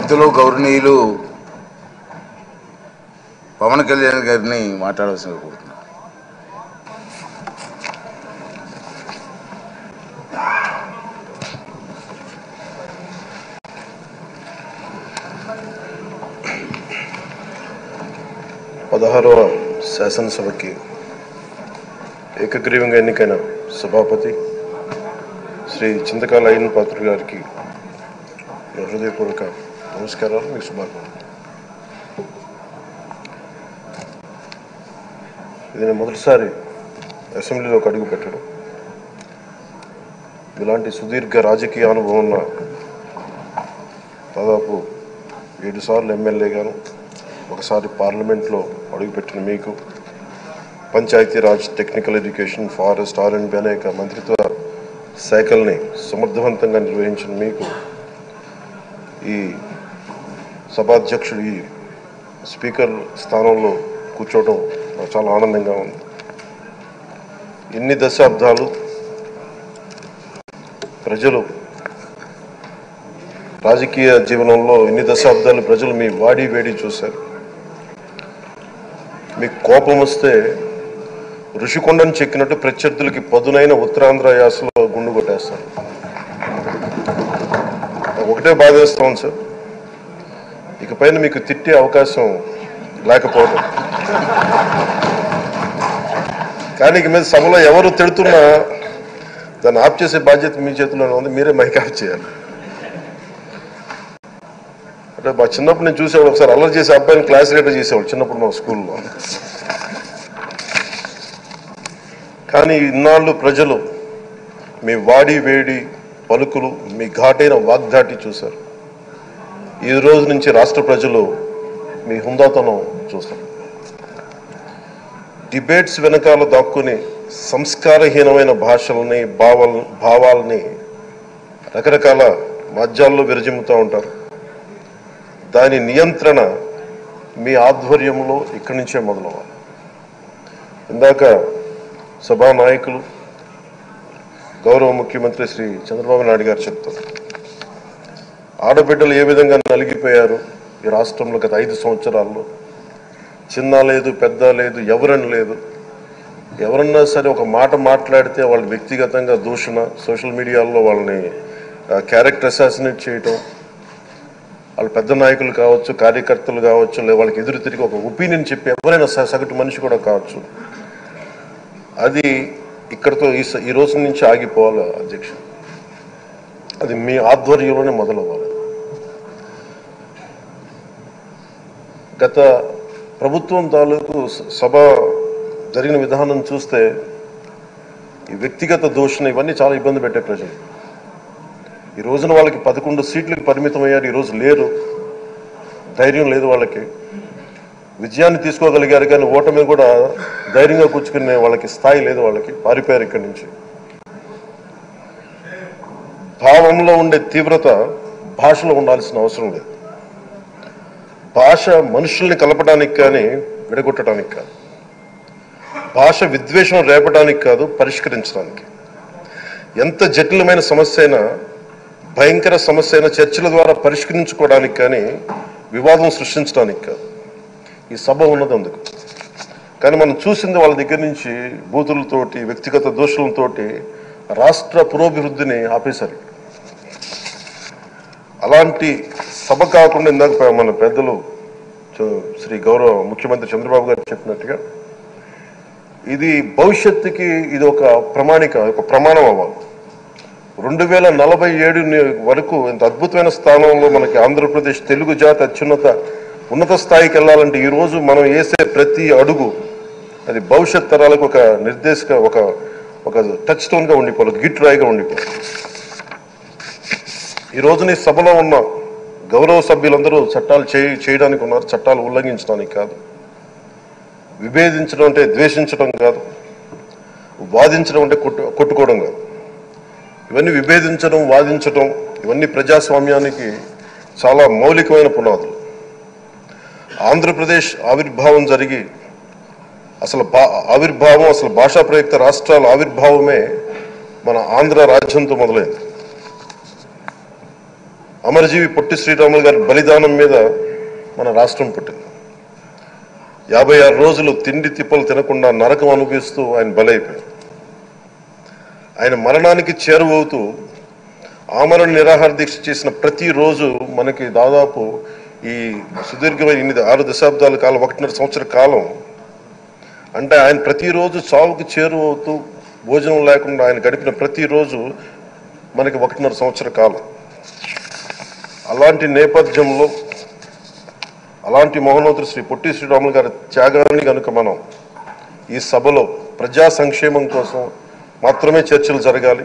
పెద్దలు గౌరవనీయులు పవన్ కళ్యాణ్ గారిని మాట్లాడాల్సిందిగా కోరుతున్నాను. పదహారవ శాసనసభకి ఏకగ్రీవంగా ఎన్నికైన సభాపతి శ్రీ చింతకాల అయ్యన్న పాత్రుడు గారికి హృదయపూర్వక నమస్కారాలు, మీకు శుభాకాంక్షలు. ఇది నేను మొదటిసారి అసెంబ్లీలోకి అడుగు పెట్టడం. ఇలాంటి సుదీర్ఘ రాజకీయ అనుభవం ఉన్న దాదాపు 7 సార్లు ఎమ్మెల్యేగాను, ఒకసారి పార్లమెంట్లో అడుగుపెట్టిన మీకు, Panchayati Raj, technical education, forest, R&B అనేక మంత్రిత్వ శాఖల్ని సమర్థవంతంగా నిర్వహించిన మీకు ఈ సభాధ్యక్షుడు, ఈ స్పీకర్ స్థానంలో కూర్చోవడం నాకు చాలా ఆనందంగా ఉంది. ఇన్ని దశాబ్దాలు ప్రజలు రాజకీయ జీవనంలో ఇన్ని దశాబ్దాలు ప్రజలు మీ వాడి వేడి చూశారు. మీకు కోపం వస్తే ఋషికొండను చెక్కినట్టు ప్రత్యర్థులకి పదునైన ఉత్తరాంధ్ర యాసలో గుండు కొట్టేస్తారు. ఒకటే బాధేస్తాం సార్, ఇకపైన మీకు తిట్టే అవకాశం లేకపోవడం. కానీ ఇక మీద సభలో ఎవరు తిడుతున్నా దాన్ని ఆఫ్ చేసే బాధ్యత మీ చేతిలోనే ఉంది. మీరే మైక్ ఆఫ్ చేయాలి. అంటే మా చిన్నప్పుడు నేను చూసేవాడు, ఒకసారి అల్లరి చేసే అబ్బాయిని క్లాస్ లీడర్ చేసేవాడు చిన్నప్పుడు మా స్కూల్లో. కానీ ఇన్నాళ్ళు ప్రజలు మీ వాడి వేడి పలుకులు, మీ ఘాటైన వాగ్దాటి చూశారు. ఈ రోజు నుంచి రాష్ట్ర ప్రజలు మీ హుందాతనం చూస్తారు. డిబేట్స్ వెనకాల దాక్కుని సంస్కారహీనమైన భాషల్ని, భావాలని రకరకాల మాధ్యాల్లో విరజిమ్ముతూ ఉంటారు. దాని నియంత్రణ మీ ఆధ్వర్యంలో ఇక్కడి నుంచే మొదలవ్వాలి. ఇందాక సభానాయకులు గౌరవ ముఖ్యమంత్రి శ్రీ చంద్రబాబు నాయుడు గారు చెప్తారు, ఆడబిడ్డలు ఏ విధంగా నలిగిపోయారు ఈ రాష్ట్రంలో గత 5 సంవత్సరాల్లో. చిన్న లేదు, పెద్ద లేదు, ఎవరని లేదు. ఎవరన్నా సరే ఒక మాట మాట్లాడితే వాళ్ళు వ్యక్తిగతంగా దూషణ, సోషల్ మీడియాలో వాళ్ళని క్యారెక్టర్ అసాసినేట్ చేయటం, వాళ్ళు పెద్ద నాయకులు కావచ్చు, కార్యకర్తలు కావచ్చు, లేదా వాళ్ళకి ఎదురు తిరిగి ఒక ఒపీనియన్ చెప్పి ఎవరైనా సగటు మనిషి కూడా కావచ్చు, అది ఇక్కడతో ఈ రోజు నుంచి ఆగిపోవాలి అధ్యక్ష. అది మీ ఆధ్వర్యంలోనే మొదలవ్వాలి. గత ప్రభుత్వం తాలూకు సభ జరిగిన విధానం చూస్తే ఈ వ్యక్తిగత దూషణ ఇవన్నీ చాలా ఇబ్బంది పెట్టే ప్రజలు. ఈ రోజున వాళ్ళకి 11 సీట్లకు పరిమితం అయ్యారు, ఈరోజు లేరు, ధైర్యం లేదు వాళ్ళకి. విజయాన్ని తీసుకోగలిగారు కానీ ఓటమి కూడా ధైర్యంగా కూర్చుకునే వాళ్ళకి స్థాయి లేదు, వాళ్ళకి పారిపోయారు ఇక్కడి నుంచి. భావంలో ఉండే తీవ్రత భాషలో ఉండాల్సిన అవసరం లేదు. భాష మనుషుల్ని కలపడానికి కానీ విడగొట్టడానికి కాదు. భాష విద్వేషం రేపడానికి కాదు, పరిష్కరించడానికి. ఎంత జటిలమైన సమస్య అయినా, భయంకర సమస్య అయినా చర్చల ద్వారా పరిష్కరించుకోవడానికి కానీ వివాదం సృష్టించడానికి కాదు. ఈ సభ ఉన్నది అందుకు. కానీ మనం చూసింది వాళ్ళ దగ్గర నుంచి బూతులతోటి, వ్యక్తిగత దోషులతోటి రాష్ట్ర పురోభివృద్ధిని ఆపేశారు. అలాంటి సభ కాకుండా ఇందాక మన పెద్దలు శ్రీ గౌరవ ముఖ్యమంత్రి చంద్రబాబు గారు చెప్పినట్టుగా ఇది భవిష్యత్తుకి ఇది ఒక ప్రమాణిక, ఒక ప్రమాణం అవ్వాలి. 2047 వరకు ఇంత అద్భుతమైన స్థానంలో మనకి ఆంధ్రప్రదేశ్ తెలుగు జాతి ఉన్నత స్థాయికి వెళ్ళాలంటే ఈరోజు మనం వేసే ప్రతి అడుగు అది భవిష్యత్ తరాలకు ఒక నిర్దేశక, ఒక టచ్ స్టోన్గా ఉండిపోవాలి, గిట్ రాయిగా ఉండిపోవాలి. ఈ రోజున ఈ సభలో ఉన్న గౌరవ సభ్యులందరూ చట్టాలు చేయడానికి ఉన్నారు, చట్టాలు ఉల్లంఘించడానికి కాదు. విభేదించడం అంటే ద్వేషించడం కాదు, వాదించడం అంటే కొట్టుకోవడం కాదు. ఇవన్నీ విభేదించడం, వాదించడం ఇవన్నీ ప్రజాస్వామ్యానికి చాలా మౌలికమైన పునాదులు. ఆంధ్రప్రదేశ్ ఆవిర్భావం జరిగి అసలు భాషా ప్రయుక్త రాష్ట్రాల ఆవిర్భావమే మన ఆంధ్ర రాజ్యంతో మొదలైంది. అమరజీవి పొట్టి శ్రీరాములు గారి బలిదానం మీద మన రాష్ట్రం పుట్టింది. 56 రోజులు తిండి తిప్పలు తినకుండా నరకం అనుభవిస్తూ ఆయన బలైపోయారు. ఆయన మరణానికి చేరువవుతూ ఆమరణ నిరాహార దీక్ష చేసిన ప్రతిరోజు మనకి దాదాపు ఈ సుదీర్ఘమైన 6 దశాబ్దాల కాలం, 1.5 సంవత్సర కాలం, అంటే ఆయన ప్రతిరోజు చావుకు చేరువవుతూ భోజనం లేకుండా ఆయన గడిపిన ప్రతిరోజు మనకి 1.5 సంవత్సర కాలం. అలాంటి నేపథ్యంలో అలాంటి మహోన్నతుడు శ్రీ పొట్టి శ్రీరాములు గారి త్యాగాన్ని కనుక మనం ఈ సభలో ప్రజా సంక్షేమం కోసం మాత్రమే చర్చలు జరగాలి,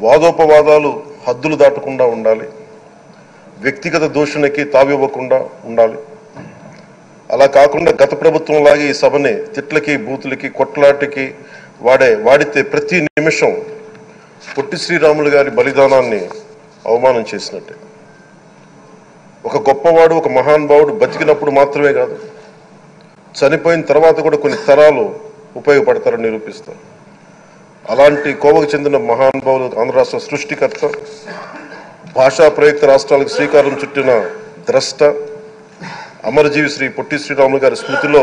వాదోపవాదాలు హద్దులు దాటకుండా ఉండాలి, వ్యక్తిగత దూషణకి తావివ్వకుండా ఉండాలి. అలా కాకుండా గత ప్రభుత్వం లాగే ఈ సభని తిట్లకి, బూతులకి, కొట్లాటికి వాడితే ప్రతి నిమిషం పొట్టి శ్రీరాములు గారి బలిదానాన్ని అవమానం చేసినట్టే. ఒక గొప్పవాడు, ఒక మహానుభావుడు బతికినప్పుడు మాత్రమే కాదు, చనిపోయిన తర్వాత కూడా కొన్ని తరాలు ఉపయోగపడతారని నిరూపిస్తారు. అలాంటి కోవకు చెందిన మహానుభావులు ఆంధ్ర రాష్ట్ర సృష్టికర్త, భాషా ప్రయుక్త రాష్ట్రాలకు శ్రీకారం చుట్టిన ద్రష్ట అమరజీవి శ్రీ పొట్టి శ్రీరాములు గారి స్మృతిలో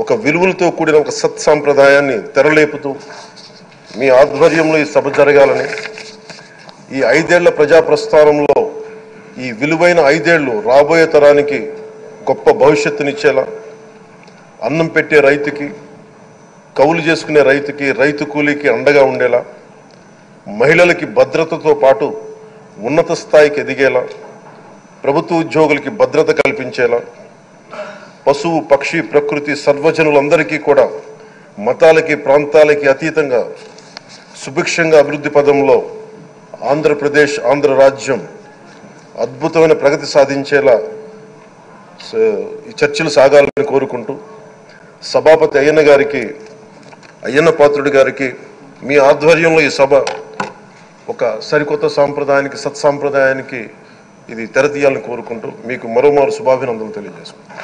ఒక విలువలతో కూడిన ఒక సత్సాంప్రదాయాన్ని తెరలేపుతూ మీ ఆధ్వర్యంలో ఈ సభ జరగాలని, ఈ 5 ఏళ్ల ప్రజాప్రస్థానంలో ఈ విలువైన 5 ఏళ్లు రాబోయే తరానికి గొప్ప భవిష్యత్తునిచ్చేలా, అన్నం పెట్టే రైతుకి, కౌలు చేసుకునే రైతుకి, రైతు కూలీకి అండగా ఉండేలా, మహిళలకి భద్రతతో పాటు ఉన్నత స్థాయికి ఎదిగేలా, ప్రభుత్వ ఉద్యోగులకి భద్రత కల్పించేలా, పశువు పక్షి ప్రకృతి సర్వజనులందరికీ కూడా మతాలకి ప్రాంతాలకి అతీతంగా సుభిక్షంగా అభివృద్ధి పదంలో ఆంధ్రప్రదేశ్, ఆంధ్ర రాజ్యం అద్భుతమైన ప్రగతి సాధించేలా ఈ చర్చలు సాగాలని కోరుకుంటూ, సభాపతి అయ్యన్న పాత్రుడి గారికి మీ ఆధ్వర్యంలో ఈ సభ ఒక సరికొత్త సాంప్రదాయానికి, సత్సాంప్రదాయానికి ఇది తెరతీయాలని కోరుకుంటూ మీకు మరోమారు శుభాభినందనలు తెలియజేసుకుంటాను.